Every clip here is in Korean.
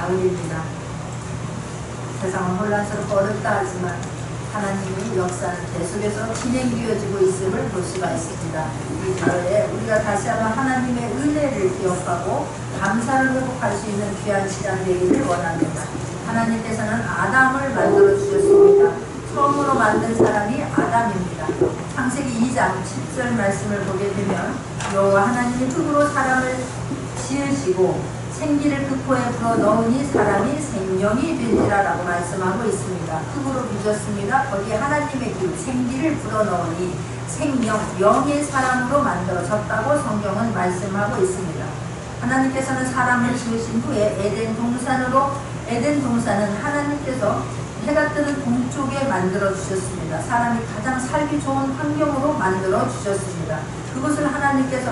마을입니다. 세상은 혼란스럽고 어렵다 하지만 하나님의 역사는 계속해서 진행되어지고 있음을 볼 수가 있습니다. 이 주에 우리가 다시 한번 하나님의 은혜를 기억하고 감사를 회복할 수 있는 귀한 시간 되기를 원합니다. 하나님께서는 아담을 만들어 주셨습니다. 처음으로 만든 사람이 아담입니다. 창세기 2장 10절 말씀을 보게 되면 여호와 하나님이 흙으로 사람을 지으시고 생기를 그 코에 불어넣으니 사람이 생명이 되니라 라고 말씀하고 있습니다. 흙으로 빚었습니다. 거기에 하나님의 그 생기를 불어넣으니 생명, 영의 사람으로 만들어졌다고 성경은 말씀하고 있습니다. 하나님께서는 사람을 지으신 후에 에덴 동산은 하나님께서 해가 뜨는 동쪽에 만들어 주셨습니다. 사람이 가장 살기 좋은 환경으로 만들어 주셨습니다. 그것을 하나님께서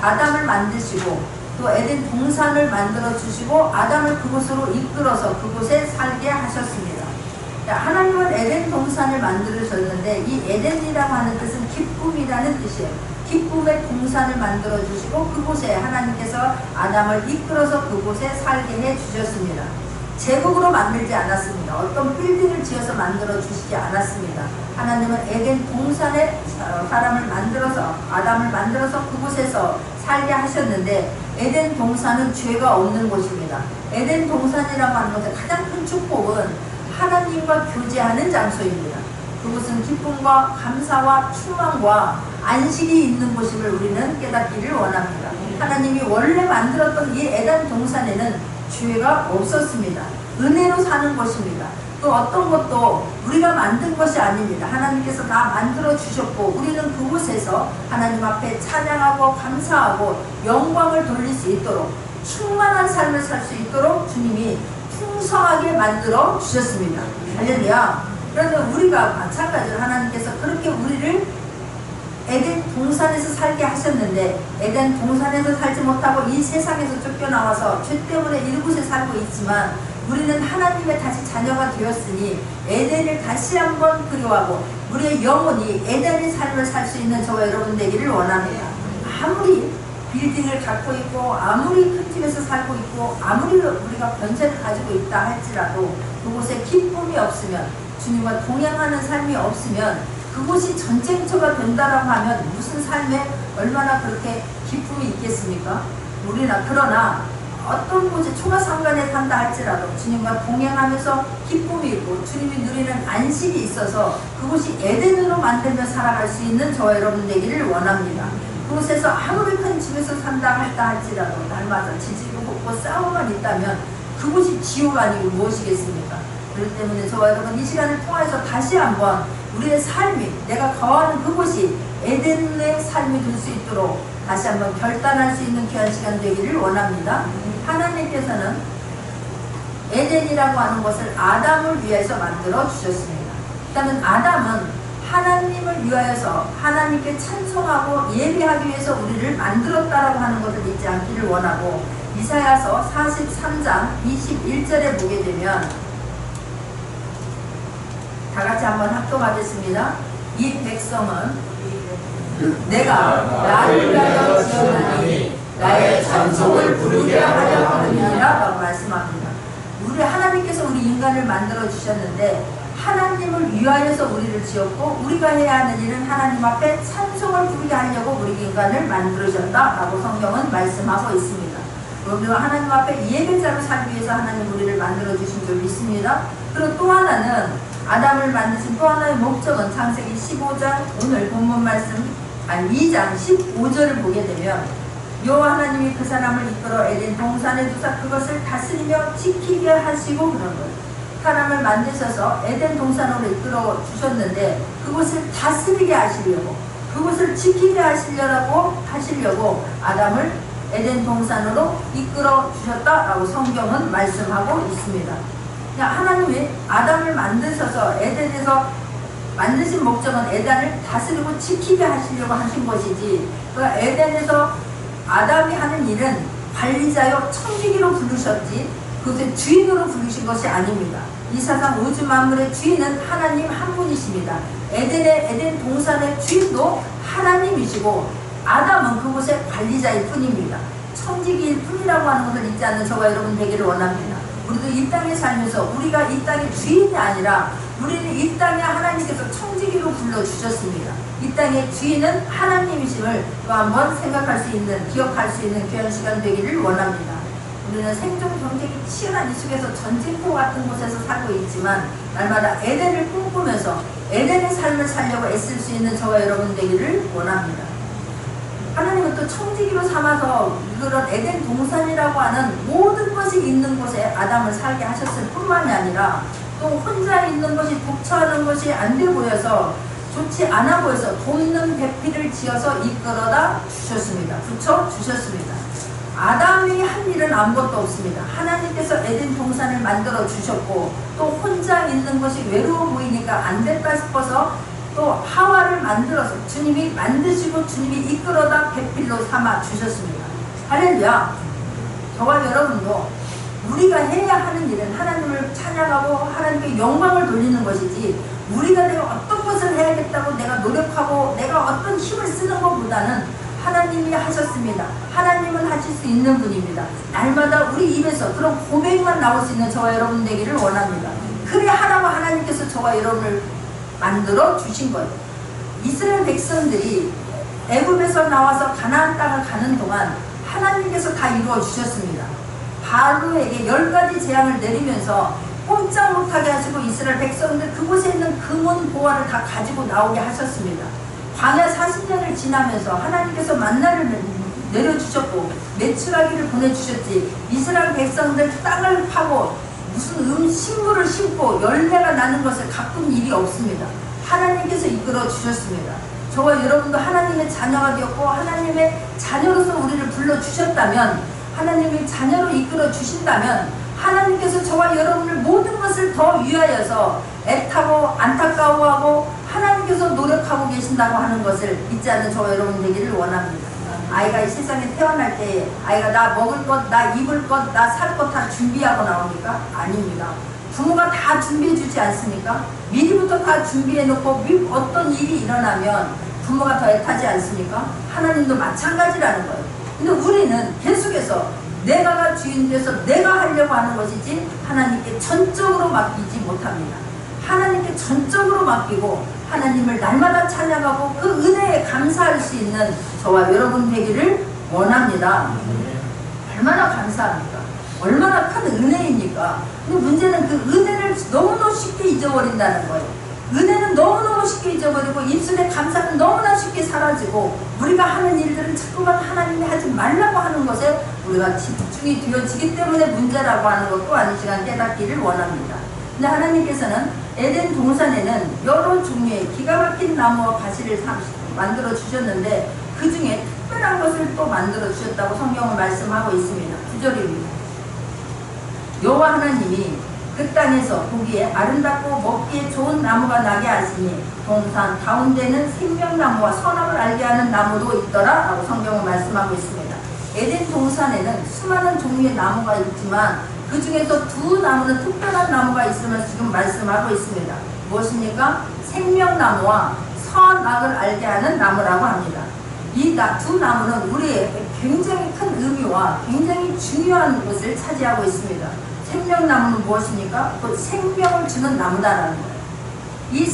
아담을 만드시고 또 에덴 동산을 만들어 주시고 아담을 그곳으로 이끌어서 그곳에 살게 하셨습니다. 하나님은 에덴 동산을 만들으셨는데 이 에덴이라고 하는 뜻은 기쁨이라는 뜻이에요. 기쁨의 동산을 만들어 주시고 그곳에 하나님께서 아담을 이끌어서 그곳에 살게 해 주셨습니다. 제국으로 만들지 않았습니다. 어떤 빌딩을 지어서 만들어 주시지 않았습니다. 하나님은 에덴 동산에 사람을 만들어서 아담을 만들어서 그곳에서 살게 하셨는데 에덴 동산은 죄가 없는 곳입니다. 에덴 동산이라고 하는 것의 가장 큰 축복은 하나님과 교제하는 장소입니다. 그곳은 기쁨과 감사와 충만과 안식이 있는 곳임을 우리는 깨닫기를 원합니다. 하나님이 원래 만들었던 이 에덴 동산에는 죄가 없었습니다. 은혜로 사는 것입니다. 또 어떤 것도 우리가 만든 것이 아닙니다. 하나님께서 다 만들어 주셨고 우리는 그곳에서 하나님 앞에 찬양하고 감사하고 영광을 돌릴 수 있도록 충만한 삶을 살 수 있도록 주님이 풍성하게 만들어 주셨습니다. 할렐루야. 그런데 우리가 마찬가지로 하나님께서 그렇게 우리를 에덴 동산에서 살게 하셨는데 에덴 동산에서 살지 못하고 이 세상에서 쫓겨나와서 죄 때문에 이곳에 살고 있지만 우리는 하나님의 다시 자녀가 되었으니 에덴을 다시 한번 그리워하고 우리의 영혼이 에덴의 삶을 살 수 있는 저와 여러분 되기를 원합니다. 아무리 빌딩을 갖고 있고 아무리 큰 집에서 살고 있고 아무리 우리가 번제를 가지고 있다 할지라도 그곳에 기쁨이 없으면 주님과 동행하는 삶이 없으면 그곳이 전쟁터가 된다라고 하면 무슨 삶에 얼마나 그렇게 기쁨이 있겠습니까? 그러나 어떤 곳에 초가상간에 산다 할지라도 주님과 동행하면서 기쁨이 있고 주님이 누리는 안식이 있어서 그곳이 에덴으로 만들며 살아갈 수 있는 저와 여러분 되기를 원합니다. 그곳에서 아무리 큰 집에서 산다 할지라도 날마다 지지고 볶고 싸움만 있다면 그곳이 지옥 아니고 무엇이겠습니까? 그렇기 때문에 저와 여러분 이 시간을 통해서 다시 한번 우리의 삶이 내가 거하는 그곳이 에덴의 삶이 될 수 있도록 다시 한번 결단할 수 있는 귀한 시간 되기를 원합니다. 하나님께서는 에덴이라고 하는 것을 아담을 위해서 만들어 주셨습니다. 일단은 아담은 하나님을 위하여서 하나님께 찬송하고 예배하기 위해서 우리를 만들었다라고 하는 것을 잊지 않기를 원하고 이사야서 43장 21절에 보게 되면 다같이 한번 합독하겠습니다. 이 백성은 내가 나를 위하여 지었나니 나의 찬송을 부르게 하려 함이니라 라고 말씀합니다. 우리 하나님께서 우리 인간을 만들어 주셨는데 하나님을 위하여서 우리를 지었고 우리가 해야 하는 일은 하나님 앞에 찬송을 부르게 하려고 우리 인간을 만들으셨다라고 성경은 말씀하고 있습니다. 우리가 하나님 앞에 예배자로 살기 위해서 하나님 우리를 만들어 주신 줄 믿습니다. 그리고 또 하나는 아담을 만드신 또 하나의 목적은 창세기 15장 오늘 본문 말씀 2장 15절을 보게 되면 여호와 하나님이 그 사람을 이끌어 에덴 동산에 두사 그것을 다스리며 지키게 하시고 그런 거예요. 사람을 만드셔서 에덴 동산으로 이끌어 주셨는데 그곳을 다스리게 하시려고 그곳을 지키게 하시려고 아담을 에덴 동산으로 이끌어 주셨다라고 성경은 말씀하고 있습니다. 하나님이 아담을 만드셔서 에덴에서 만드신 목적은 에덴을 다스리고 지키게 하시려고 하신 것이지 그러니까 에덴에서 아담이 하는 일은 관리자요 청지기로 부르셨지 그것의 주인으로 부르신 것이 아닙니다. 이 세상 우주 만물의 주인은 하나님 한 분이십니다. 에덴 동산의 주인도 하나님이시고 아담은 그곳의 관리자일 뿐입니다. 청지기일 뿐이라고 하는 것을 잊지 않는 저와 여러분 되기를 원합니다. 우리도 이 땅에 살면서 우리가 이 땅의 주인이 아니라 우리는 이 땅에 하나님께서 청지기로 불러주셨습니다. 이 땅의 주인은 하나님이심을 또 한번 생각할 수 있는, 기억할 수 있는 귀한 시간 되기를 원합니다. 우리는 생존 경쟁이 치열한 이 속에서 전쟁터 같은 곳에서 살고 있지만 날마다 에덴을 꿈꾸면서 에덴의 삶을 살려고 애쓸 수 있는 저와 여러분 되기를 원합니다. 하나님은 또 청지기로 삼아서 그런 에덴 동산이라고 하는 모든 것이 있는 곳에 아담을 살게 하셨을 뿐만이 아니라 또 혼자 있는 것이, 독처하는 것이 안 돼 보여서, 좋지 않아 보여서 돕는 배필을 지어서 이끌어다 주셨습니다. 붙여주셨습니다. 아담이 한 일은 아무것도 없습니다. 하나님께서 에덴 동산을 만들어 주셨고 또 혼자 있는 것이 외로워 보이니까 안 됐다 싶어서 또 하와를 만들어서 주님이 만드시고 주님이 이끌어다 배필로 삼아 주셨습니다. 할렐루야. 저와 여러분도 우리가 해야 하는 일은 하나님을 찬양하고 하나님께 영광을 돌리는 것이지, 우리가 내가 어떤 것을 해야겠다고 내가 노력하고 내가 어떤 힘을 쓰는 것보다는 하나님이 하셨습니다. 하나님은 하실 수 있는 분입니다. 날마다 우리 입에서 그런 고백만 나올 수 있는 저와 여러분 되기를 원합니다. 그래 하라고 하나님께서 저와 여러분을 만들어 주신 거예요. 이스라엘 백성들이 애굽에서 나와서 가나안 땅을 가는 동안 하나님께서 다 이루어 주셨습니다. 바로에게 10가지 재앙을 내리면서 꼼짝 못하게 하시고 이스라엘 백성들 그곳에 있는 금은 보화를 다 가지고 나오게 하셨습니다. 광야 40년을 지나면서 하나님께서 만나를 내려주셨고 메추라기를 보내주셨지, 이스라엘 백성들 땅을 파고 무슨 식물을 심고 열매가 나는 것을 가꾼 일이 없습니다. 하나님께서 이끌어 주셨습니다. 저와 여러분도 하나님의 자녀가 되었고 하나님의 자녀로서 우리를 불러주셨다면, 하나님의 자녀로 이끌어 주신다면 하나님께서 저와 여러분을 모든 것을 더 위하여서 애타고 안타까워하고 하나님께서 노력하고 계신다고 하는 것을 잊지 않는 저와 여러분 되기를 원합니다. 아이가 이 세상에 태어날 때에 아이가 나 먹을 것, 나 입을 것, 나 살 것 다 준비하고 나옵니까? 아닙니다. 부모가 다 준비해 주지 않습니까? 미리부터 다 준비해 놓고 어떤 일이 일어나면 부모가 더 애타지 않습니까? 하나님도 마찬가지라는 거예요. 근데 우리는 계속해서 내가가 주인 돼서 내가 하려고 하는 것이지 하나님께 전적으로 맡기지 못합니다. 하나님께 전적으로 맡기고 하나님을 날마다 찬양하고 그 은혜에 감사할 수 있는 저와 여러분 되기를 원합니다. 얼마나 감사합니까? 얼마나 큰 은혜입니까? 근데 문제는 그 은혜를 너무너무 쉽게 잊어버린다는 거예요. 은혜는 너무너무 쉽게 잊어버리고 입술의 감사는 너무나 쉽게 사라지고 우리가 하는 일들은 자꾸만 하나님이 하지 말라고 하는 것에 우리가 집중이 되어지기 때문에 문제라고 하는 것 또한 이 시간 깨닫기를 원합니다. 근데 하나님께서는 에덴 동산에는 여러 종류의 기가 막힌 나무와 가시를 만들어 주셨는데 그 중에 특별한 것을 또 만들어 주셨다고 성경은 말씀하고 있습니다. 9절입니다. 여호와 하나님이 그 땅에서 보기에 아름답고 먹기에 좋은 나무가 나게 하시니 동산 가운데는 생명나무와 선악을 알게 하는 나무도 있더라 라고 성경은 말씀하고 있습니다. 에덴 동산에는 수많은 종류의 나무가 있지만 그 중에서 두 나무는 특별한 나무가 있음을 지금 말씀하고 있습니다. 무엇입니까? 생명나무와 선악을 알게 하는 나무라고 합니다. 이 두 나무는 우리에게 굉장히 큰 의미와 굉장히 중요한 것을 차지하고 있습니다. 생명나무는 무엇입니까? 또 생명을 주는 나무다라는 거예요. 이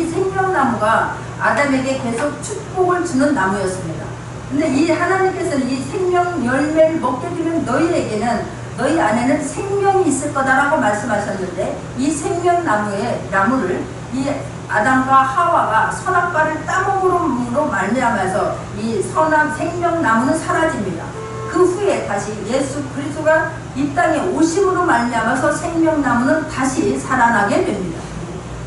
생명나무가 아담에게 계속 축복을 주는 나무였습니다. 근데 이 하나님께서는 이 생명 열매를 먹게 되면 너희에게는, 너희 안에는 생명이 있을 거다라고 말씀하셨는데, 이 생명나무를 이 아담과 하와가 선악과를 따먹음으로 말미암아서 이 선악 생명나무는 사라집니다. 그 후에 다시 예수 그리스도가 이 땅에 오심으로 말미암아서 생명나무는 다시 살아나게 됩니다.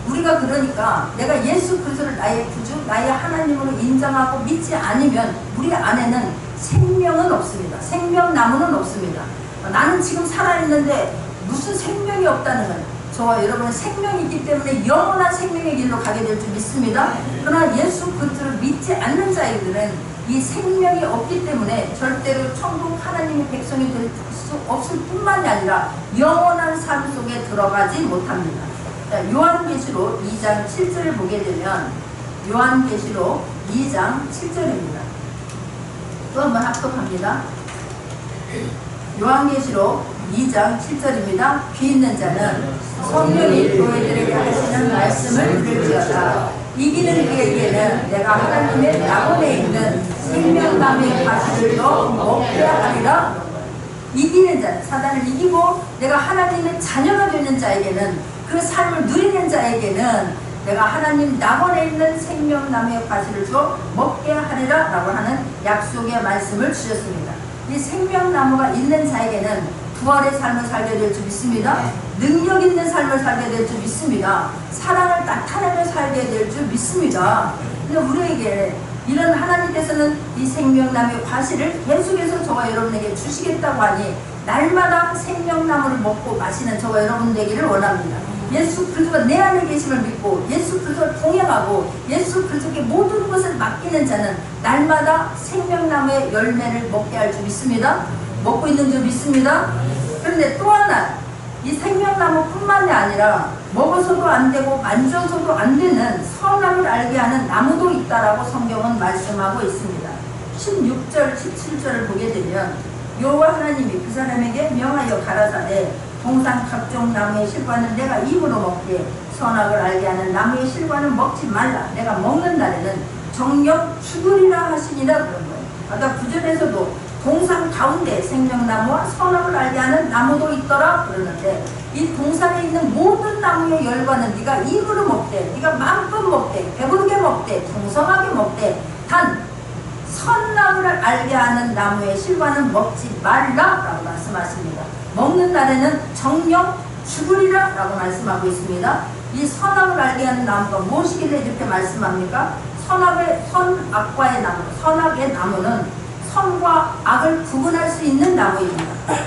우리가 그러니까 내가 예수 그리스도를 나의 구주, 나의 하나님으로 인정하고 믿지 않으면 우리 안에는 생명은 없습니다. 생명나무는 없습니다. 나는 지금 살아있는데 무슨 생명이 없다는 거예요. 저와 여러분은 생명이 있기 때문에 영원한 생명의 길로 가게 될 줄 믿습니다. 그러나 예수 그리스도를 믿지 않는 자들은 이 생명이 없기 때문에 절대로 천국 하나님의 백성이 될 수 없을 뿐만이 아니라 영원한 삶 속에 들어가지 못합니다. 요한계시록 2장 7절을 보게 되면 요한계시록 2장 7절입니다. 또 한번 합독합니다. 요한계시록 2장 7절입니다. 귀 있는 자는 성령이 교회들에게 하시는 말씀을 들을지어다. 이기는 그에게는 내가 하나님의 낙원에 있는 생명나무의 가시들도 먹게 하리라. 이기는 자, 사단을 이기고 내가 하나님의 자녀가 되는 자에게는, 그 삶을 누리는 자에게는 내가 하나님 낙원에 있는 생명나무의 가시를 주어 먹게 하리라 라고 하는 약속의 말씀을 주셨습니다. 이 생명나무가 있는 자에게는 부활의 삶을 살게 될 줄 믿습니다. 능력 있는 삶을 살게 될 줄 믿습니다. 사랑을 나타내며 살게 될 줄 믿습니다. 근데 우리에게 이런 하나님께서는 이 생명나무의 과실을 계속해서 저와 여러분에게 주시겠다고 하니 날마다 생명나무를 먹고 마시는 저와 여러분 되기를 원합니다. 예수 그리스도가 내 안에 계심을 믿고 예수 그리스도를 동행하고 예수 그리스도께 모든 것을 맡기는 자는 날마다 생명나무의 열매를 먹게 할 줄 믿습니다. 먹고 있는 줄 믿습니다. 그런데 또 하나, 이 생명나무뿐만이 아니라 먹어서도 안 되고 만져서도 안 되는 선악을 알게 하는 나무도 있다라고 성경은 말씀하고 있습니다. 16절, 17절을 보게 되면 여호와 하나님이 그 사람에게 명하여 가라사대 동산 각종 나무의 실과는 내가 입으로 먹되 선악을 알게 하는 나무의 실과는 먹지 말라. 내가 먹는 날에는 정령 죽으리라 하시니라 그런 거예요. 아까 구절에서도 동산 가운데 생명나무와 선악을 알게 하는 나무도 있더라 그러는데, 이 동산에 있는 모든 나무의 열과는 네가 입으로 먹되, 네가 마음껏 먹되, 배부르게 먹되, 풍성하게 먹되, 단 선악을 알게 하는 나무의 실과는 먹지 말라라고 말씀하십니다. 먹는 날에는 정령 죽으리라 라고 말씀하고 있습니다. 이 선악을 알게 하는 나무가 무엇이길래 이렇게 말씀합니까? 선악과의 나무, 선악의 나무는 선과 악을 구분할 수 있는 나무입니다.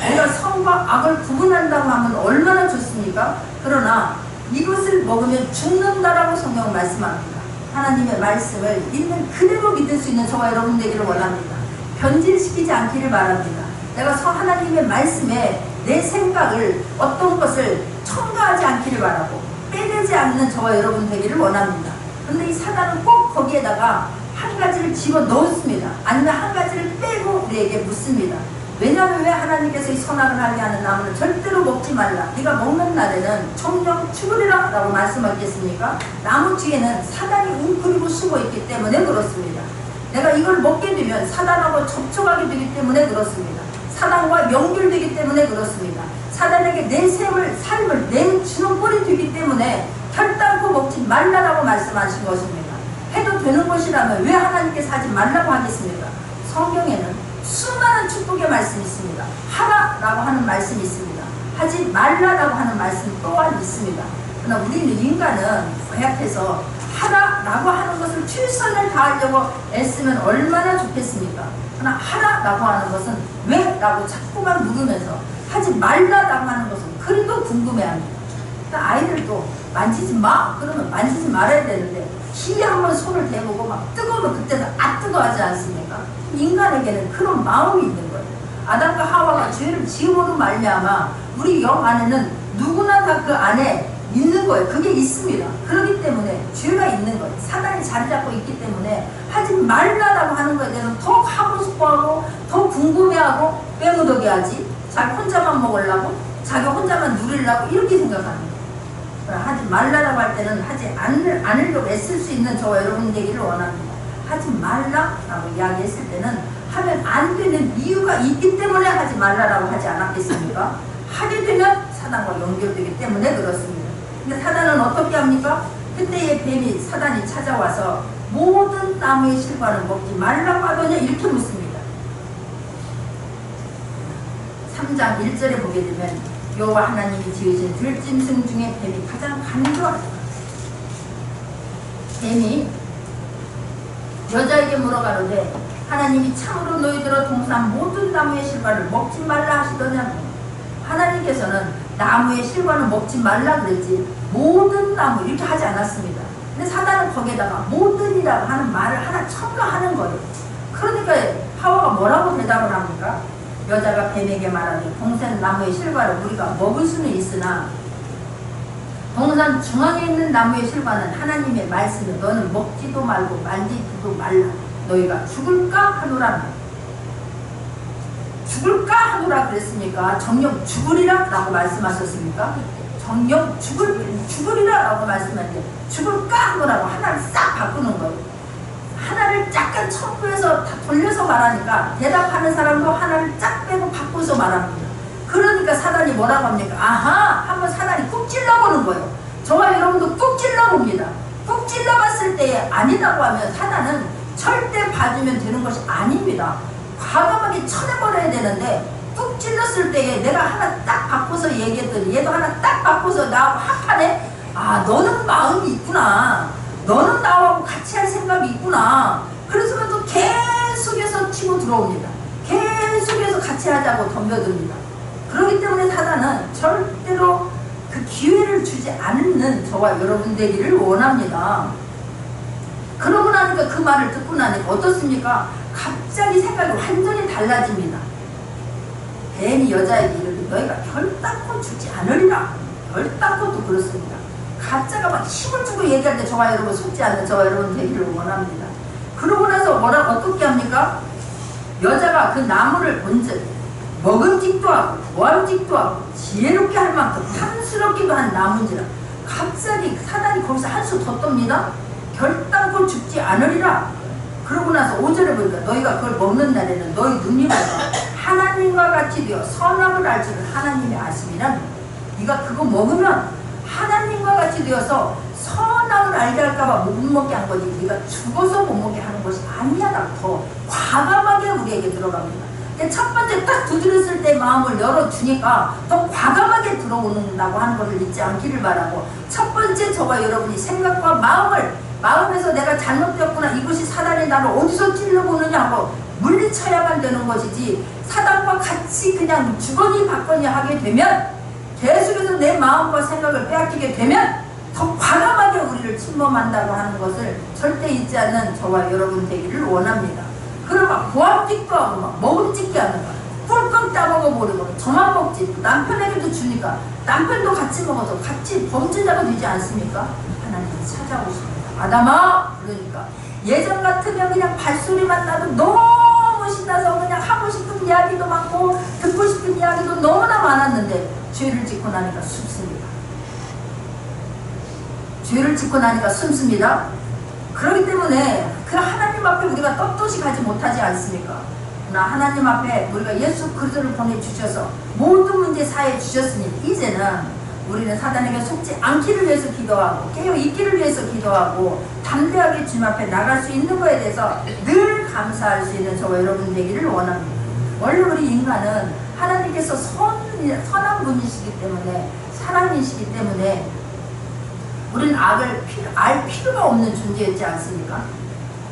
우리가 선과 악을 구분한다고 하면 얼마나 좋습니까? 그러나 이것을 먹으면 죽는다라고 성경은 말씀합니다. 하나님의 말씀을 있는 그대로 믿을 수 있는 저와 여러분 되기를 원합니다. 변질시키지 않기를 바랍니다. 내가 하나님의 말씀에 내 생각을, 어떤 것을 첨가하지 않기를 바라고 빼내지 않는 저와 여러분 되기를 원합니다. 그런데 이 사단은 꼭 거기에다가 한 가지를 집어 넣습니다. 아니면 한 가지를 빼고 우리에게 묻습니다. 왜냐하면 왜 하나님께서 이 선악을 알게 하는 나무는 절대로 먹지 말라, 네가 먹는 날에는 정령 죽으리라 라고 말씀하겠습니까? 나무 뒤에는 사단이 웅크리고 숨어 있기 때문에 그렇습니다. 내가 이걸 먹게 되면 사단하고 접촉하게 되기 때문에 그렇습니다. 사단과 연결되기 때문에 그렇습니다. 사단에게 내 삶을 내주는 꼴이 되기 때문에 결단코 먹지 말라라고 말씀하신 것입니다. 해도 되는 것이라면 왜 하나님께서 하지 말라고 하겠습니까? 성경에는 수많은 축복의 말씀이 있습니다. 하라라고 하는 말씀이 있습니다. 하지 말라라고 하는 말씀 또한 있습니다. 그러나 우리는 인간은 고약해서 하라라고 하는 것을 최선을 다하려고 애쓰면 얼마나 좋겠습니까? 그러나 하라라고 하는 것은 왜? 라고 자꾸만 물으면서 하지 말라라고 하는 것은 그래도 궁금해합니다. 아이들도 만지지 마! 그러면 만지지 말아야 되는데 기에 한번 손을 대보고 막 뜨거우면 그때는 뜨거워하지 않습니까? 인간에게는 그런 마음이 있는 거예요. 아담과 하와가 죄를 지음으로 말미암아 우리 영 안에는 누구나 다 그 안에 있는 거예요. 그게 있습니다. 그렇기 때문에 죄가 있는 거예요. 사단이 자리 잡고 있기 때문에 하지 말라라고 하는 거에 대해서 더 하고 싶어하고 더 궁금해하고 빼무더기 하지, 자기 혼자만 먹으려고, 자기 혼자만 누리려고 이렇게 생각합니다. 하지 말라라고 할 때는 하지 않으려고 애쓸 수 있는 저와 여러분 되기를 원합니다. 하지 말라라고 이야기했을 때는 하면 안 되는 이유가 있기 때문에 하지 말라라고 하지 않았겠습니까? 하게 되면 사단과 연결되기 때문에 그렇습니다. 근데 사단은 어떻게 합니까? 그때의 뱀이, 사단이 찾아와서 모든 나무의 실과는 먹지 말라고 하더냐 이렇게 묻습니다. 3장 1절에 보게 되면 여호와 하나님이 지으신 들짐승 중에 뱀이 가장 간교하다. 뱀이 여자에게 물어가로되 하나님이 참으로 너희들어 동산 모든 나무의 실과를 먹지 말라 하시더냐. 하나님께서는 나무의 실과는 먹지 말라 그랬지 모든 나무 이렇게 하지 않았습니다. 근데 사단은 거기에다가 모든이라고 하는 말을 하나 첨가하는 거예요. 그러니까 하와가 뭐라고 대답을 합니까? 여자가 뱀에게 말하니 동산 나무의 실과를 우리가 먹을 수는 있으나 동산 중앙에 있는 나무의 실과는 하나님의 말씀을 너는 먹지도 말고 만지지도 말라, 너희가 죽을까 하노라. 죽을까 하노라 그랬습니까? 정령 죽으리라 라고 말씀하셨습니까? 정령 죽으리라 라고 말씀하는데 죽을까 하노라고 하나를 싹 바꾸는 거예요. 하나를 약간 첨부해서 다 돌려서 말하니까 대답하는 사람도 하나를 쫙 빼고 바꿔서 말합니다. 그러니까 사단이 뭐라고 합니까? 아하! 한번 사단이 꾹 찔러보는 거예요. 저와 여러분도 꾹 찔러봅니다. 꾹 찔러봤을 때 아니라고 하면 사단은 절대 봐주면 되는 것이 아닙니다. 과감하게 쳐내버려야 되는데 꾹 찔렀을 때에 내가 하나 딱 바꿔서 얘기했더니 얘도 하나 딱 바꿔서 나하고 합하네? 아, 너는 마음이 있구나. 너는 나하고 같이 할 생각이 있구나. 그래서 또 계속해서 치고 들어옵니다. 계속해서 같이 하자고 덤벼듭니다. 그렇기 때문에 사단은 절대로 그 기회를 주지 않는 저와 여러분 되기를 원합니다. 그러고 나니까 그 말을 듣고 나니까 어떻습니까? 갑자기 생각이 완전히 달라집니다. 괜히 여자에게 이렇게 너희가 결단코 죽지 않으리라. 결단코도 그렇습니다. 가짜가 막 힘을 주고 얘기할 때 저와 여러분 속지 않는 저와 여러분 되기를 원합니다. 그러고 나서 어떻게 합니까? 여자가 그 나무를 본즉 먹음직도 하고 모함직도 하고 지혜롭게 할 만큼 탐스럽기도 한 나무인지라. 갑자기 사단이 거기서 한수 더 떱니다. 결단코 죽지 않으리라. 그러고 나서 5절에 보니까 너희가 그걸 먹는 날에는 너희 눈이 하나님과 같이 되어 선악을 알 줄을 하나님이 아심이란. 네가 그거 먹으면 하나님과 같이 되어서 선악을 알게 할까봐 못 먹게 한 거지 네가 죽어서 못 먹게 하는 것이 아니야. 더 과감하게 우리에게 들어갑니다. 첫 번째 딱 두드렸을 때 마음을 열어주니까 더 과감하게 들어오는다고 하는 것을 잊지 않기를 바라고, 첫 번째 저와 여러분이 생각과 마음에서 내가 잘못되었구나, 이것이 사단이 나를 어디서 찔러보느냐 하고 물리쳐야만 되는 것이지, 사단과 같이 그냥 주거니 받거니 하게 되면, 계속해서 내 마음과 생각을 빼앗기게 되면 더 과감하게 우리를 침범한다고 하는 것을 절대 잊지 않는 저와 여러분 되기를 원합니다. 그러면 보암직도 하고 막 먹음직게 하는 거야. 꿀꺽 따먹어버리고 저만 먹지, 남편에게도 주니까 남편도 같이 먹어서 같이 범죄자가 되지 않습니까? 하나님이 찾아오십니다. 아담아! 그러니까 예전 같으면 그냥 발소리만 나도 너무 신나서 그냥 하고 싶은 이야기도 많고 듣고 싶은 이야기도 너무나 많았는데 죄를 짓고 나니까 숨습니다. 죄를 짓고 나니까 숨습니다. 그렇기 때문에 그 하나님 앞에 우리가 떳떳이 가지 못하지 않습니까? 그러나 하나님 앞에 우리가 예수 그리스도를 보내주셔서 모든 문제 사해 주셨으니 이제는 우리는 사단에게 속지 않기를 위해서 기도하고 깨어있기를 위해서 기도하고 담대하게 주님 앞에 나갈 수 있는 것에 대해서 늘 감사할 수 있는 저와 여러분 되기를 원합니다. 원래 우리 인간은 하나님께서 선한 분이시기 때문에, 사랑이시기 때문에 우리는 악을 알 필요가 없는 존재였지 않습니까?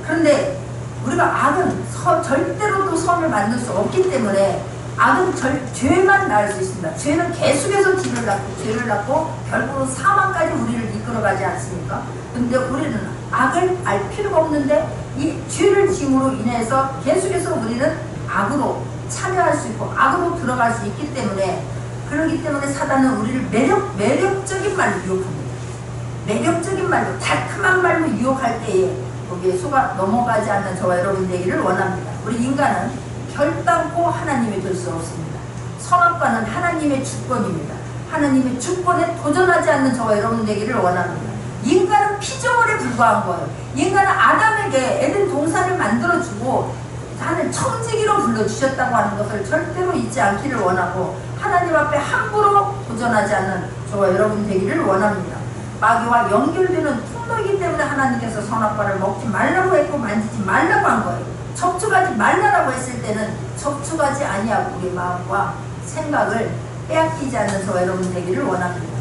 그런데 우리가 악은 절대로 또 선을 만들 수 없기 때문에 악은 죄만 낳을 수 있습니다. 죄는 계속해서 죄를 낳고 결국은 사망까지 우리를 이끌어가지 않습니까? 근데 우리는 악을 알 필요가 없는데 이 죄를 지음으로 인해서 계속해서 우리는 악으로 참여할 수 있고 악으로 들어갈 수 있기 때문에, 그렇기 때문에 사단은 우리를 매력적인 말로 유혹합니다. 매력적인 말로, 달콤한 말로 유혹할 때에 거기에 속아 넘어가지 않는 저와 여러분 되기를 원합니다. 우리 인간은 결단코 하나님이 될 수 없습니다. 선악과는 하나님의 주권입니다. 하나님의 주권에 도전하지 않는 저와 여러분 되기를 원합니다. 인간은 피조물에 불과한 거예요. 인간은 아담에게 에덴 동산을 만들어주고 하늘 청지기로 불러주셨다고 하는 것을 절대로 잊지 않기를 원하고, 하나님 앞에 함부로 도전하지 않는 저와 여러분 되기를 원합니다. 마귀와 연결되는 통로이기 때문에 하나님께서 선악과를 먹지 말라고 했고 만지지 말라고 한 거예요. 접촉하지 말라고 했을 때는 접촉하지 아니하고 우리 마음과 생각을 빼앗기지 않는 저와 여러분 되기를 원합니다.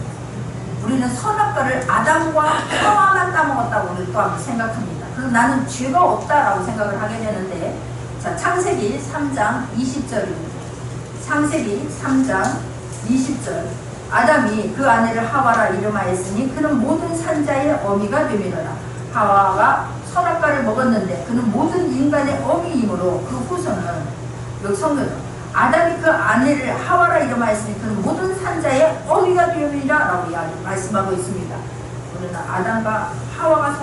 우리는 선악과를 아담과 하와만 따먹었다고 우리 또한 생각합니다. 그래서 나는 죄가 없다라고 생각을 하게 되는데, 자, 창세기 3장 20절입니다. 창세기 3장 20절. 아담이 그 아내를 하와라 이름하였으니 그는 모든 산자의 어미가 되미더라. 하와가 선악과를 먹었는데 그는 모든 인간의 어미이므로 그 후손은, 여기 성경 아담이 그 아내를 하와라 이름하였으니 그는 모든 산자의 어미가 되미라 라고 말씀하고 있습니다. 우리는 아담과 하와가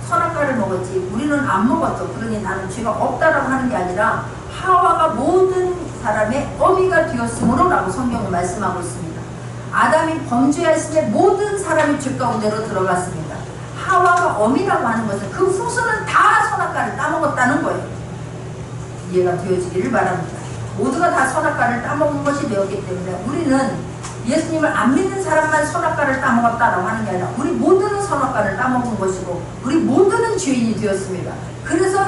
선악과를 먹었지 우리는 안 먹었죠. 그러니 나는 죄가 없다라고 하는 게 아니라 하와가 모든 사람의 어미가 되었으므로 라고 성경은 말씀하고 있습니다. 아담이 범죄했음에 모든 사람이 죄 가운데로 들어갔습니다. 하와가 어미라고 하는 것은 그 후손은 다 선악과를 따먹었다는 거예요. 이해가 되어지기를 바랍니다. 모두가 다 선악과를 따먹은 것이 되었기 때문에 우리는 예수님을 안 믿는 사람만 선악과를 따먹었다라고 하는 게 아니라 우리 모두는 선악과를 따먹은 것이고 우리 모두는 죄인이 되었습니다. 그래서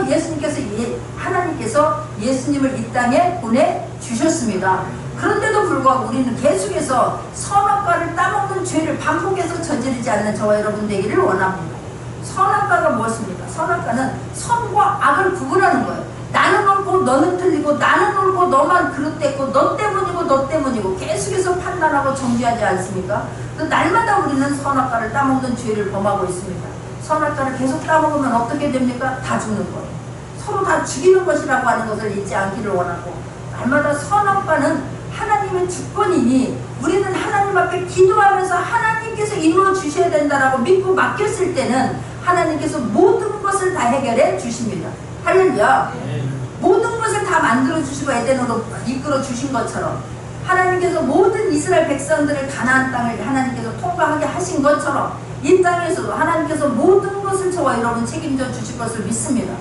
하나님께서 예수님을 이 땅에 보내주셨습니다. 그런데도 불구하고 우리는 계속해서 선악과를 따먹는 죄를 반복해서 저지르지 않는 저와 여러분 되기를 원합니다. 선악과가 무엇입니까? 선악과는 선과 악을 구분하는 거예요. 나는 옳고 너는 틀리고 나는 옳고 너만 그릇됐고 너 때문이고 너 때문이고 계속해서 판단하고 정죄하지 않습니까? 날마다 우리는 선악과를 따먹는 죄를 범하고 있습니다. 선악과를 계속 따먹으면 어떻게 됩니까? 다 죽는 거예요. 서로 다 죽이는 것이라고 하는 것을 잊지 않기를 원하고 날마다 선악과는 하나님의 주권이니 우리는 하나님 앞에 기도하면서 하나님께서 이루어 주셔야 된다라고 믿고 맡겼을 때는 하나님께서 모든 것을 다 해결해 주십니다. 할렐루야. 모든 것을 다 만들어 주시고 에덴으로 이끌어 주신 것처럼 하나님께서 모든 이스라엘 백성들을 가나안 땅을 하나님께서 통과하게 하신 것처럼 이 땅에서도 하나님께서 모든 것을 저와 여러분 책임져 주실 것을 믿습니다.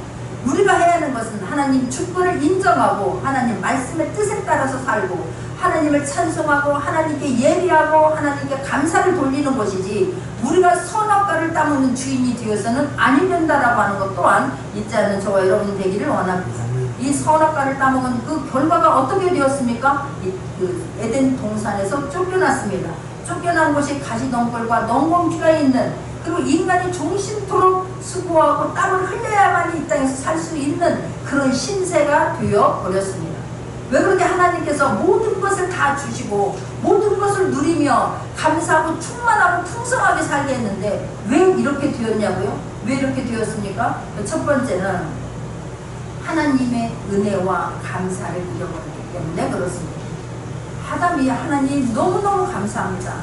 우리가 해야 하는 것은 하나님 주권을 인정하고 하나님 말씀의 뜻에 따라서 살고 하나님을 찬송하고 하나님께 예비하고 하나님께 감사를 돌리는 것이지 우리가 선악과를 따먹는 주인이 되어서는 아니 된다라고 하는 것 또한 잊지 않는 저와 여러분 되기를 원합니다. 이 선악과를 따먹은 그 결과가 어떻게 되었습니까? 에덴 동산에서 쫓겨났습니다. 쫓겨난 곳이 가시덩굴과 넝곰피가 있는 그리고 인간이 종신토록 수고하고 땀을 흘려야만 이 땅에서 살 수 있는 그런 신세가 되어버렸습니다. 왜 그렇게 하나님께서 모든 것을 다 주시고 모든 것을 누리며 감사하고 충만하고 풍성하게 살게 했는데 왜 이렇게 되었냐고요? 왜 이렇게 되었습니까? 첫 번째는 하나님의 은혜와 감사를 잃어버렸기 때문에 그렇습니다. 아담이 하나님 너무너무 감사합니다.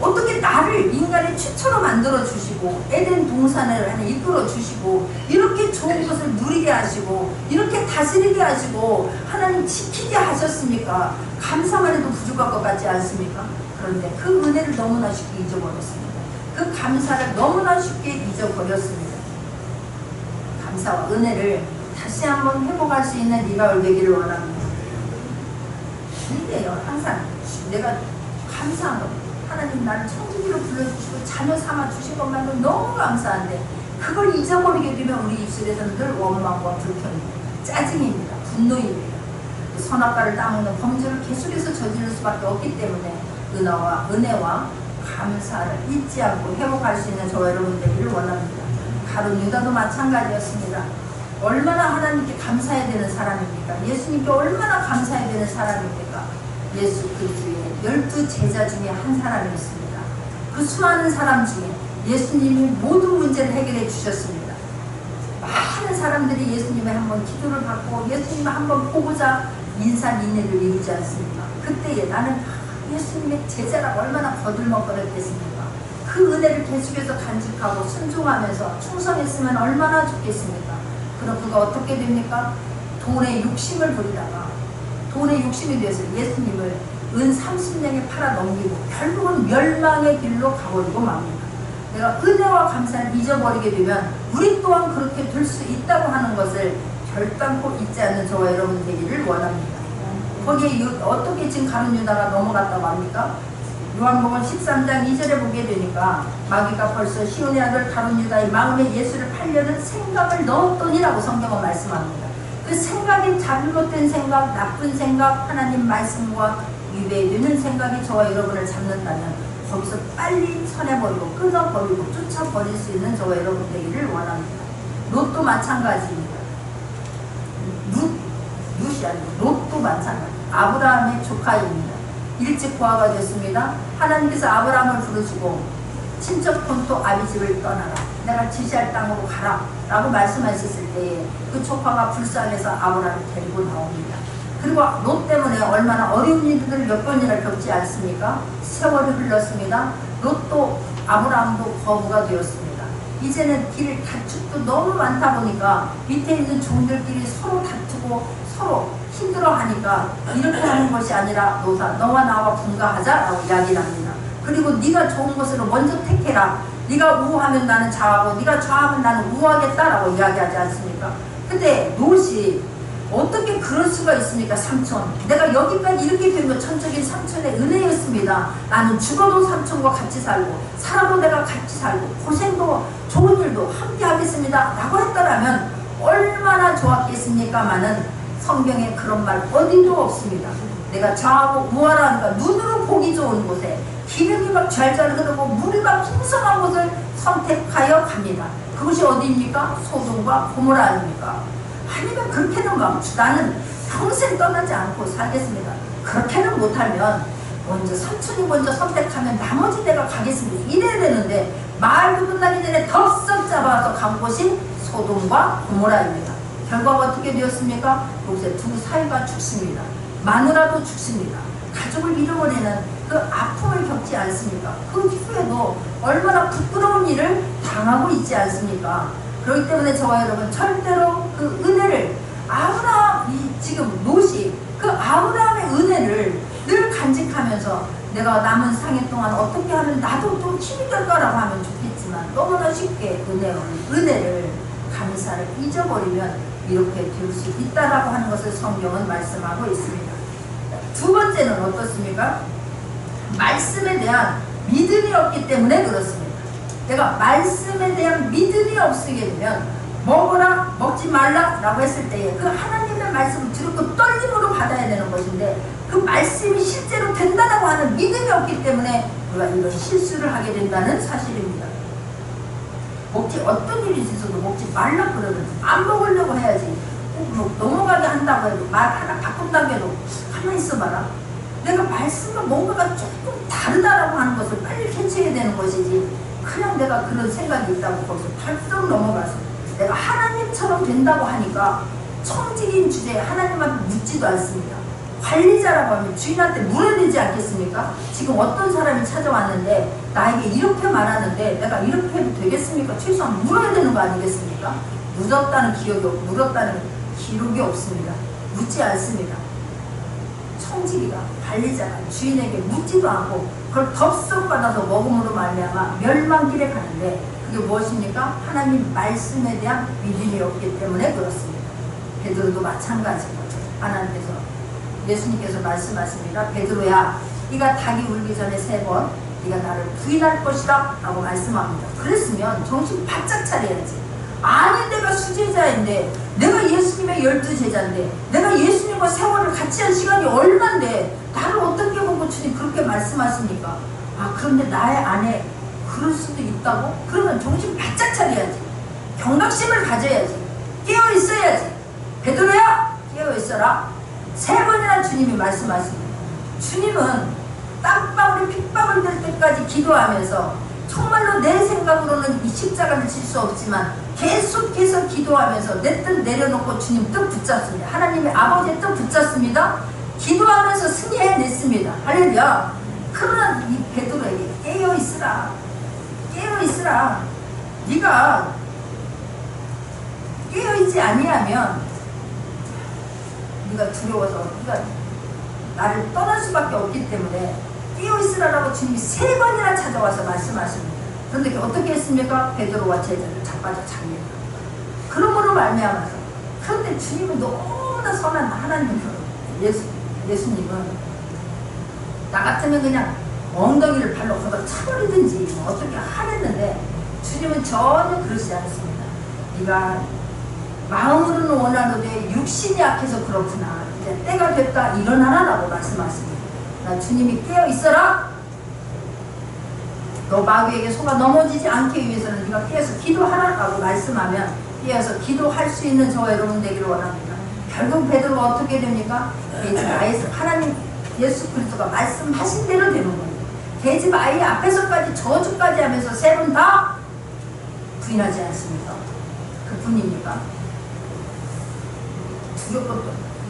어떻게 나를 인간의 최초로 만들어 주시고 에덴 동산을 하나 이끌어 주시고 이렇게 좋은 것을 누리게 하시고 이렇게 다스리게 하시고 하나님 지키게 하셨습니까? 감사만 해도 부족할 것 같지 않습니까? 그런데 그 은혜를 너무나 쉽게 잊어버렸습니다. 그 감사를 너무나 쉽게 잊어버렸습니다. 감사와 은혜를 다시 한번 회복할 수 있는 리바울 되기를 원합니다. 이래요. 항상 내가 감사한 겁니다. 하나님 나를 청지기로 불러주시고 자녀 삼아 주신 것만도 너무 감사한데 그걸 잊어버리게 되면 우리 입술에서는 늘 원망과 불평입니다. 짜증입니다. 분노입니다. 선악과를 따먹는 범죄를 계속해서 저지를 수밖에 없기 때문에 은혜와 감사를 잊지 않고 회복할 수 있는 저와 여러분 되기를 원합니다. 가룟 유다도 마찬가지였습니다. 얼마나 하나님께 감사해야 되는 사람입니까? 예수님께 얼마나 감사해야 되는 사람입니까? 예수 그리스도의 12 제자 중에 한 사람이었습니다. 그 수많은 사람 중에 예수님이 모든 문제를 해결해 주셨습니다. 많은 사람들이 예수님의 한번 기도를 받고 예수님을 한번 보고자 인사인해를 이루지 않습니까? 그때에 나는 예수님의 제자라고 얼마나 거들먹거렸겠습니까? 그 은혜를 계속해서 간직하고 순종하면서 충성했으면 얼마나 좋겠습니까? 그럼 그가 어떻게 됩니까? 돈에 욕심을 부리다가 돈에 욕심이 되어서 예수님을 은 30년에 팔아 넘기고 결국은 멸망의 길로 가버리고 맙니다. 내가 은혜와 감사를 잊어버리게 되면 우리 또한 그렇게 될 수 있다고 하는 것을 결단코 잊지 않는 저와 여러분 되기를 원합니다. 거기에 어떻게 지금 가룟 유다가 넘어갔다고 합니까? 요한복음 13장 2절에 보게 되니까 마귀가 벌써 시온의 아들 가룟 유다의 마음에 예수를 팔려는 생각을 넣었더니라고 성경은 말씀합니다. 그 생각이 잘못된 생각, 나쁜 생각, 하나님 말씀과 위배되는 생각이 저와 여러분을 잡는다면 거기서 빨리 쳐내버리고 끊어버리고 쫓아버릴 수 있는 저와 여러분 되기를 원합니다. 롯도 마찬가지입니다. 룻이 아니고 롯도 마찬가지. 아브라함의 조카입니다. 일찍 고아가 됐습니다. 하나님께서 아브라함을 부르시고 친척 본토 아비집을 떠나라. 내가 지시할 땅으로 가라. 라고 말씀하셨을 때에 그 조카가 불쌍해서 아브라함을 데리고 나옵니다. 그리고 롯 때문에 얼마나 어려운 일들을 몇 번이나 겪지 않습니까? 세월이 흘렀습니다. 롯도 아브라함도 거부가 되었습니다. 이제는 길 가축도 너무 많다 보니까 밑에 있는 종들끼리 서로 다투고 서로 힘들어하니까 이렇게 하는 것이 아니라 너와 나와 분가하자라고 이야기를 합니다. 그리고 네가 좋은 것으로 먼저 택해라. 네가 우하면 나는 좌하고 네가 좌하면 나는 우하겠다라고 이야기하지 않습니까? 근데 롯이 어떻게 그럴 수가 있습니까? 삼촌, 내가 여기까지 이렇게 된 건 천적인 삼촌의 은혜였습니다. 나는 죽어도 삼촌과 같이 살고 살아도 내가 같이 살고 고생도 좋은 일도 함께 하겠습니다 라고 했더라면 얼마나 좋았겠습니까마는 성경에 그런 말 어디도 없습니다. 내가 좌하고 우하라 하니까 눈으로 보기 좋은 곳에 기름이 막 잘잘 흐르고 물이 막 풍성한 곳을 선택하여 갑니다. 그것이 어디입니까? 소돔과 고모라 아닙니까? 아니면 그렇게는 나는 평생 떠나지 않고 살겠습니다. 그렇게는 못하면 삼촌이 먼저 선택하면 나머지 내가 가겠습니다. 이래야 되는데 말도 끝나기 전에 덥석 잡아서 간 곳이 소돔과 고모라입니다. 결과가 어떻게 되었습니까? 여기서 두 사이가 죽습니다. 마누라도 죽습니다. 가족을 잃어버리는 그 아픔을 겪지 않습니까? 그 후에도 얼마나 부끄러운 일을 당하고 있지 않습니까? 그렇기 때문에 저와 여러분 절대로 그 은혜를 지금 롯이 그 아브라함의 은혜를 늘 간직하면서 내가 남은 상해 동안 어떻게 하면 나도 좀 힘이 될까라고 하면 좋겠지만 너무나 쉽게 은혜를 감사를 잊어버리면 이렇게 될 수 있다라고 하는 것을 성경은 말씀하고 있습니다. 두 번째는 어떻습니까? 말씀에 대한 믿음이 없기 때문에 그렇습니다. 내가 말씀에 대한 믿음이 없게 되면 먹어라 먹지 말라 라고 했을 때에 그 하나님의 말씀을 들었고 떨림으로 받아야 되는 것인데 그 말씀이 실제로 된다고 하는 믿음이 없기 때문에 우리가 이런 실수를 하게 된다는 사실입니다. 어떤 일이 있어도 먹지 말라 그러면 안 먹으려고 해야지. 넘어가게 한다고 해도 말 하나 바꾼다고 해도 가만히 있어봐라. 내가 말씀과 뭔가가 조금 다르다라고 하는 것을 빨리 캐치해야 되는 것이지 그냥 내가 그런 생각이 있다고 거기서 펄쩍 넘어가서 내가 하나님처럼 된다고 하니까 청직인 주제에 하나님한테 묻지도 않습니다. 관리자라고 하면 주인한테 물어야 되지 않겠습니까? 지금 어떤 사람이 찾아왔는데 나에게 이렇게 말하는데 내가 이렇게 해도 되겠습니까? 최소한 물어야 되는 거 아니겠습니까? 물었다는 기록이 없습니다. 묻지 않습니다. 청지기가 관리자가 주인에게 묻지도 않고 그걸 덥석 받아서 먹음으로 말미암아 멸망길에 가는데 그게 무엇입니까? 하나님 말씀에 대한 믿음이 없기 때문에 그렇습니다. 베드로도 마찬가지고 예수님께서 말씀하십니다. 베드로야, 네가 닭이 울기 전에 3번 네가 나를 부인할 것이다 라고 말씀합니다. 그랬으면 정신 바짝 차려야지. 아니 내가 수제자인데 내가 예수님의 12제자인데 내가 예수님과 세월을 같이 한 시간이 얼만데 나를 어떻게 보고 주님 그렇게 말씀하십니까? 그런데 나의 안에 그럴 수도 있다고? 그러면 정신 바짝 차려야지. 경각심을 가져야지. 깨어 있어야지. 베드로야 깨어 있어라. 3번이나 주님이 말씀하십니다. 주님은 땀방울이 핏방울 될 때까지 기도하면서 정말로 내 생각으로는 이 십자가를 질 수 없지만 계속해서 기도하면서 내 뜻 내려놓고 주님 뜻 붙잡습니다. 하나님의 아버지의 뜻 붙잡습니다. 기도하면서 승리해냈습니다. 할렐루야. 그러나 이 베드로에게 깨어있으라. 깨어있으라. 네가 깨어있지 아니하면 네가 두려워서 네가 나를 떠날 수밖에 없기 때문에 깨어있으라라고 주님이 3번이나 찾아와서 말씀하십니다. 그런데 어떻게 했습니까? 베드로와 제자를 자빠져 잡니다. 그러므로 말미암아서 그런데 주님은 너무나 선한 하나님이요. 예수님은 나 같으면 그냥 엉덩이를 발로 걷어 차버리든지 어떻게 하랬는데 주님은 전혀 그러지 않습니다. 네가 마음으로는 원하는데 육신이 약해서 그렇구나. 이제 때가 됐다 일어나라 라고 말씀하십니다. 나 주님이 깨어 있어라. 너 마귀에게 속아 넘어지지 않기 위해서는 네가 깨어서 기도하라 라고 말씀하면 깨어서 기도할 수 있는 저와 여러분 되기를 원합니다. 결국 베드로가 어떻게 됩니까? 계집 아이에서 하나님 예수 그리스도가 말씀하신 대로 되는 거예요. 계집 아이 앞에서까지 저주까지 하면서 3번 다 부인하지 않습니까? 그뿐입니까? 두렵고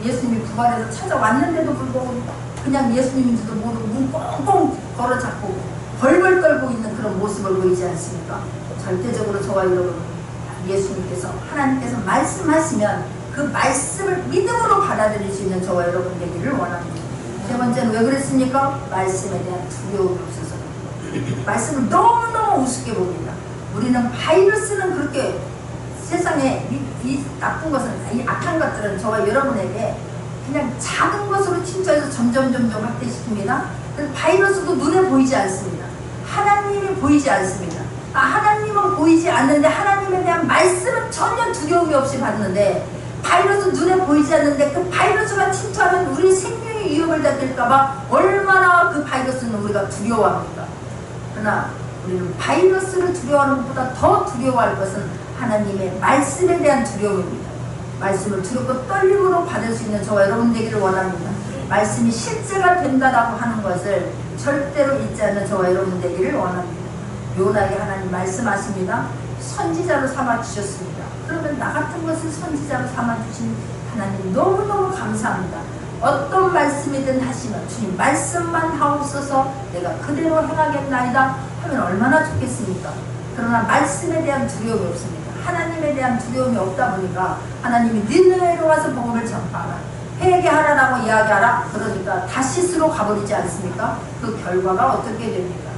예수님이 부활해서 찾아왔는데도 불구하고 그냥 예수님인지도 모르고 문 꽁꽁 걸어잡고 벌벌 떨고 있는 그런 모습을 보이지 않습니까? 절대적으로 저와 여러분, 예수님께서, 하나님께서 말씀하시면 그 말씀을 믿음으로 받아들일 수 있는 저와 여러분 되기를 원합니다. 세 번째는 왜 그랬습니까? 말씀에 대한 두려움이 없어서. 말씀을 너무너무 우습게 봅니다. 우리는 바이러스는 그렇게 세상에 이 나쁜 것은, 이 악한 것들은 저와 여러분에게 그냥 작은 것으로 침투해서 점점 확대시킵니다. 그 바이러스도 눈에 보이지 않습니다. 하나님이 보이지 않습니다. 하나님은 보이지 않는데 하나님에 대한 말씀은 전혀 두려움이 없이 받는데, 바이러스 눈에 보이지 않는데 그 바이러스가 침투하면 우리 생명의 위협을 받을까봐 얼마나 그 바이러스는 우리가 두려워합니까? 그러나 우리는 바이러스를 두려워하는 것보다 더 두려워할 것은 하나님의 말씀에 대한 두려움입니다. 말씀을 두렵고 떨림으로 받을 수 있는 저와 여러분 되기를 원합니다. 말씀이 실제가 된다라고 하는 것을 절대로 잊지 않는 저와 여러분 되기를 원합니다. 요나에게 하나님 말씀하십니다. 선지자로 삼아주셨습니다. 그러면 나 같은 것을 선지자로 삼아주신 하나님 너무너무 감사합니다. 어떤 말씀이든 하시면 주님 말씀만 하옵소서, 내가 그대로 행하겠나이다 하면 얼마나 좋겠습니까? 그러나 말씀에 대한 두려움이 없습니다. 하나님에 대한 두려움이 없다 보니까 하나님이 니느웨로 와서 복음을 전파하라, 회개하라라고 이야기하라 그러니까 다시스로 가버리지 않습니까? 그 결과가 어떻게 됩니까?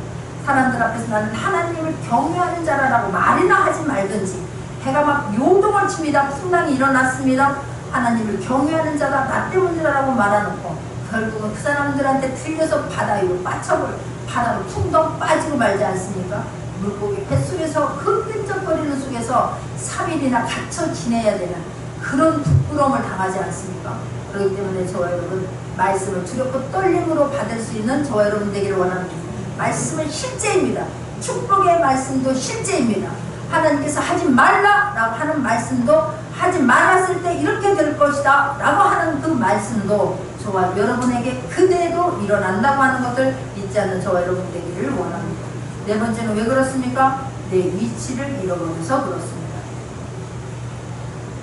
사람들 앞에서 나는 하나님을 경외하는 자라라고 말이나 하지 말든지, 해가 막 요동을 칩니다. 풍랑이 일어났습니다. 하나님을 경외하는 자다, 나 때문이라고 말해놓고 결국은 그 사람들한테 틀려서 바다 위로 빠쳐버려, 바다로 풍덩 빠지고 말지 않습니까? 물고기 뱃속에서 그 끈적거리는 속에서 3일이나 갇혀 지내야 되는 그런 부끄러움을 당하지 않습니까? 그렇기 때문에 저와 여러분, 말씀을 두렵고 떨림으로 받을 수 있는 저와 여러분 되기를 원합니다. 말씀은 실제입니다. 축복의 말씀도 실제입니다. 하나님께서 하지 말라 라고 하는 말씀도, 하지 말았을 때 이렇게 될 것이다 라고 하는 그 말씀도 저와 여러분에게 그대로 일어난다고 하는 것을 잊지 않는 저와 여러분 되기를 원합니다. 네 번째는 왜 그렇습니까? 내 위치를 잃어버려서 그렇습니다.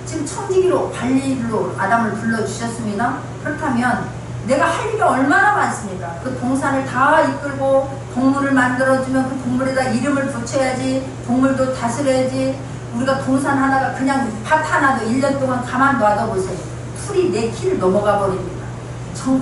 지금 청지기로 관리로 아담을 불러주셨습니다. 그렇다면 내가 할 일이 얼마나 많습니까? 그 동산을 다 이끌고 동물을 만들어주면 그 동물에다 이름을 붙여야지, 동물도 다스려야지. 우리가 동산 하나가 그냥 밭 하나도 1년 동안 가만 놔둬보세요. 풀이 내 키를 넘어가 버립니다.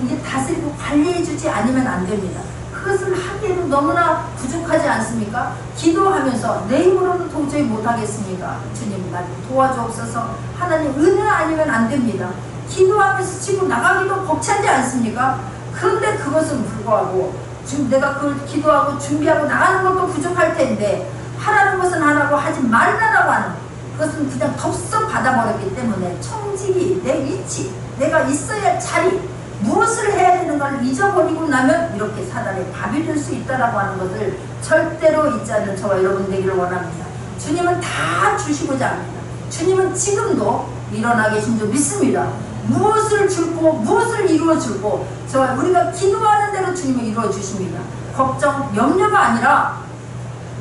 이게 다스리고 관리해주지 않으면 안 됩니다. 그것을 하기에는 너무나 부족하지 않습니까? 기도하면서 내 힘으로는 도저히 못하겠습니까? 주님 날 도와주옵소서. 하나님 은혜 아니면 안 됩니다. 기도하면서 치고 나가기도 벅차지 않습니까? 그런데 그것은 불구하고 지금 내가 그걸 기도하고 준비하고 나가는 것도 부족할 텐데, 하라는 것은 하라고 하지 말라라고 하는 그것은 그냥 덥석 받아버렸기 때문에 청지기, 내 위치, 내가 있어야 할 자리, 무엇을 해야 되는 걸 잊어버리고 나면 이렇게 사단의 밥이 될 수 있다라고 하는 것을 절대로 잊지 않는 저와 여러분 되기를 원합니다. 주님은 다 주시고자 합니다. 주님은 지금도 일어나 계신 줄 믿습니다. 무엇을 줄고 무엇을 이루어 줄고 저와 우리가 기도하는 대로 주님이 이루어 주십니다. 걱정, 염려가 아니라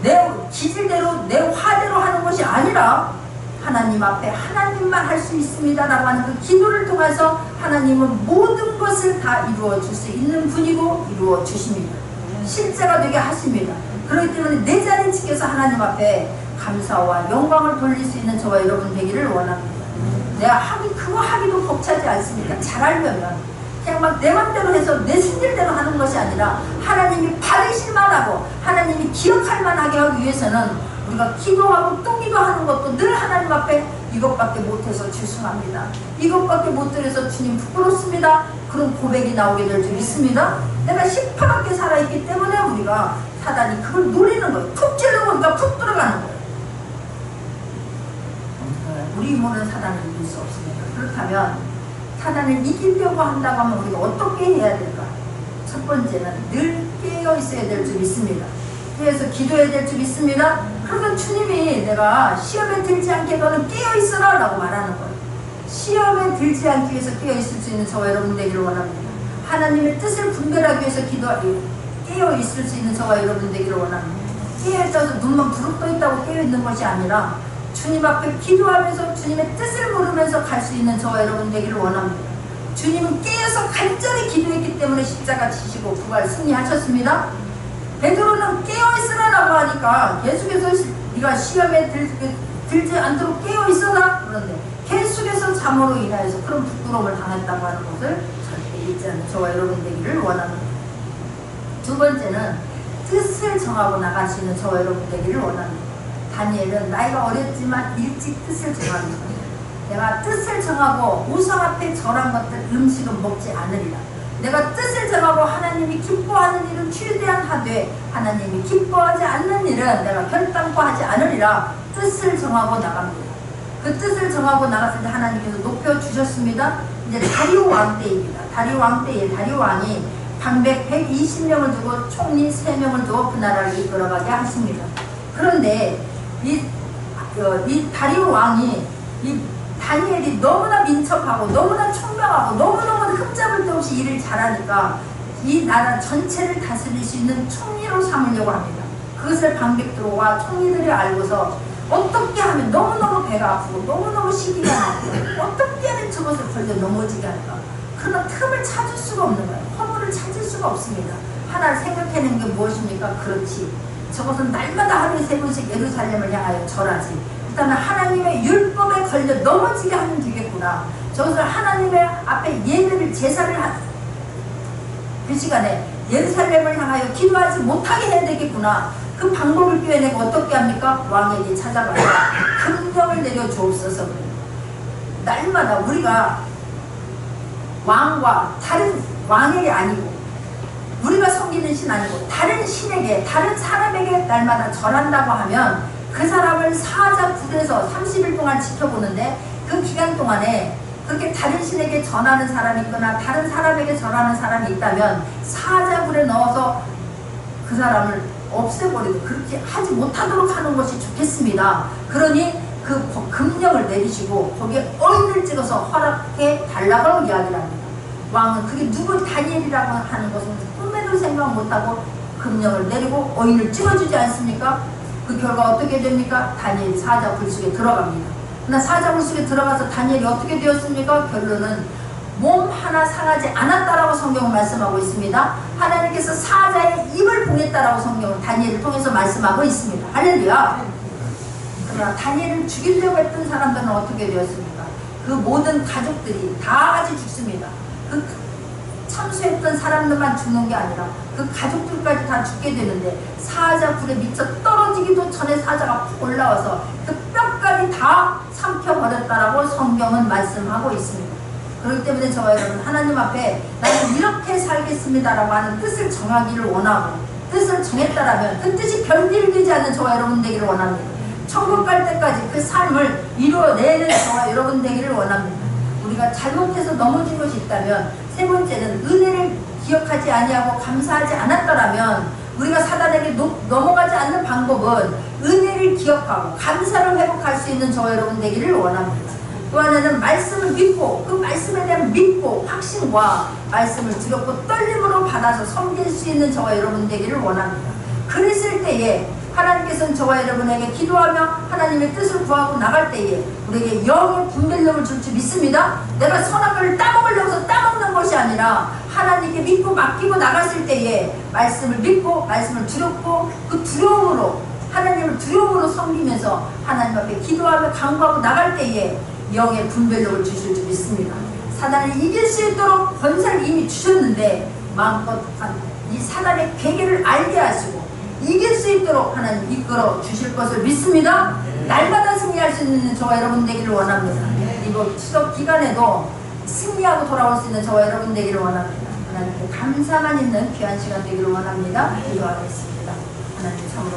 내 기질대로 내 화대로 하는 것이 아니라 하나님 앞에 하나님만 할 수 있습니다 라고 하는 그 기도를 통해서 하나님은 모든 것을 다 이루어 줄 수 있는 분이고 이루어 주십니다. 실제가 되게 하십니다. 그렇기 때문에 내 자리 지켜서 하나님 앞에 감사와 영광을 돌릴 수 있는 저와 여러분 되기를 원합니다. 내가 그거 하기도 벅차지 않습니까? 잘하려면 그냥 막 내 맘대로 해서 내 승질대로 하는 것이 아니라 하나님이 받으실 만하고 하나님이 기억할 만하게 하기 위해서는 우리가 기도하고 또 기도하는 것도 늘 하나님 앞에 이것밖에 못해서 죄송합니다, 이것밖에 못 드려서 주님 부끄럽습니다, 그런 고백이 나오게 될 줄 믿습니다. 내가 시퍼렇게 살아있기 때문에 우리가 사단이 그걸 노리는 거예요. 푹 찔러보니까 푹 들어가는 거예요. 우리 힘으로는 사단을 이길 수 없습니다. 그렇다면 사단을 이기려고 한다고 하면 우리가 어떻게 해야 될까? 첫 번째는 늘 깨어 있어야 될 줄 믿습니다. 그래서 기도해야 될 줄 믿습니다. 그러면 주님이 내가 시험에 들지 않게 너는 깨어 있어라 라고 말하는 거예요. 시험에 들지 않기 위해서 깨어 있을 수 있는 저와 여러분 되기를 원합니다. 하나님의 뜻을 분별하기 위해서 깨어 있을 수 있는 저와 여러분 되기를 원합니다. 깨어 있다고 눈만 부릅 떠 있다고 깨어 있는 것이 아니라 주님 앞에 기도하면서 주님의 뜻을 물으면서 갈 수 있는 저와 여러분 되기를 원합니다. 주님은 깨어서 간절히 기도했기 때문에 십자가 지시고 부활 승리하셨습니다. 베드로는 깨어있으라라고 하니까 계속해서 네가 시험에 들지 않도록 깨어 있어라. 그런데 계속해서 잠으로 인하여서 그런 부끄러움을 당했다고 하는 것을 절대 잊지 않는 저와 여러분 되기를 원합니다. 두 번째는 뜻을 정하고 나갈 수 있는 저와 여러분 되기를 원합니다. 다니엘은 나이가 어렸지만 일찍 뜻을 정합니다. 내가 뜻을 정하고 우상 앞에 절한 것들 음식은 먹지 않으리라. 내가 뜻을 정하고 하나님이 기뻐하는 일은 최대한 하되 하나님이 기뻐하지 않는 일은 내가 결단코 하지 않으리라. 뜻을 정하고 나갑니다. 그 뜻을 정하고 나갔을 때 하나님께서 높여주셨습니다. 이제 다리오 왕 때입니다. 다리오 왕 때에 다리오 왕이 방백 120명을 두고 총리 3명을 두고 그 나라를 이끌어가게 하십니다. 그런데 이 다리오 왕이 이 다니엘이 너무나 민첩하고 너무나 총명하고 너무너무 흠잡을 데 없이 일을 잘하니까 이 나라 전체를 다스릴 수 있는 총리로 삼으려고 합니다. 그것을 방백들과 총리들이 알고서 어떻게 하면 너무너무 배가 아프고 너무너무 시기가 나고 어떻게 하면 저것을 걸려 넘어지게 할까. 그러나 틈을 찾을 수가 없는 거예요. 허물을 찾을 수가 없습니다. 하나를 생각해내는 게 무엇입니까? 그렇지. 저것은 날마다 하루에 3번씩 예루살렘을 향하여 절하지. 일단은 하나님의 율법에 걸려 넘어지게 하면 되겠구나. 저것을 하나님의 앞에 예배를 제사를 그 시간에 예루살렘을 향하여 기도하지 못하게 해야 되겠구나. 그 방법을 꿰내고 어떻게 합니까? 왕에게 찾아가서 금령을 내려 주옵소서. 날마다 우리가 왕과 다른 왕에게 아니고 우리가 섬기는 신 아니고 다른 신에게 다른 사람에게 날마다 절한다고 하면 그 사람을 사자굴에서 30일 동안 지켜보는데 그 기간 동안에 그렇게 다른 신에게 전하는 사람이 있거나 다른 사람에게 전하는 사람이 있다면 사자굴에 넣어서 그 사람을 없애버리고 그렇게 하지 못하도록 하는 것이 좋겠습니다. 그러니 그 금령을 내리시고 거기에 어인을 찍어서 허락해 달라고 이야기를 합니다. 왕은 그게 누구 다니엘이라고 하는 것은 꿈에도 생각 못하고 금령을 내리고 어인을 찍어주지 않습니까? 그 결과 어떻게 됩니까? 다니엘이 사자굴 속에 들어갑니다. 그러나 사자굴 속에 들어가서 다니엘이 어떻게 되었습니까? 결론은 몸 하나 상하지 않았다라고 성경은 말씀하고 있습니다. 하나님께서 사자의 입을 보냈다라고 성경은 다니엘을 통해서 말씀하고 있습니다. 할렐루야. 그러나 다니엘을 죽이려고 했던 사람들은 어떻게 되었습니까? 그 모든 가족들이 다 같이 죽습니다. 그 참수했던 사람들만 죽는 게 아니라 그 가족들까지 다 죽게 되는데 사자굴에 미쳐 떨어지기도 전에 사자가 푹 올라와서 그 뼈까지 다 삼켜버렸다라고 성경은 말씀하고 있습니다. 그렇기 때문에 저와 여러분 하나님 앞에 나는 이렇게 살겠습니다라고 하는 뜻을 정하기를 원하고 뜻을 정했다라면 그 뜻이 변질되지 않는 저와 여러분 되기를 원합니다. 천국 갈 때까지 그 삶을 이루어내는 저와 여러분 되기를 원합니다. 우리가 잘못해서 넘어진 것이 있다면 세 번째는 은혜를 기억하지 아니하고 감사하지 않았더라면 우리가 사단에게 넘어가지 않는 방법은 은혜를 기억하고 감사를 회복할 수 있는 저와 여러분 되기를 원합니다. 또 하나는 말씀을 믿고 그 말씀에 대한 믿고 확신과 말씀을 두렵고 떨림으로 받아서 섬길 수 있는 저와 여러분 되기를 원합니다. 그랬을 때에 하나님께서는 저와 여러분에게 기도하며 하나님의 뜻을 구하고 나갈 때에 우리에게 영의 분별력을 줄 줄 믿습니다. 내가 선한 것을 따먹으려고 따먹는 것이 아니라 하나님께 믿고 맡기고 나갔을 때에 말씀을 믿고 말씀을 두렵고 그 두려움으로 하나님을 두려움으로 섬기면서 하나님 앞에 기도하며 간구하고 나갈 때에 영의 분별력을 주실 줄 믿습니다. 사단을 이길 수 있도록 권세를 이미 주셨는데 마음껏 이 사단의 계계를 알게 하시고 이길 수 있도록 하나님 이끌어 주실 것을 믿습니다. 날마다 승리할 수 있는 저와 여러분 되기를 원합니다. 이번 추석 기간에도 승리하고 돌아올 수 있는 저와 여러분 되기를 원합니다. 하나님께 감사만 있는 귀한 시간 되기를 원합니다. 기도하겠습니다. 하나님 참으로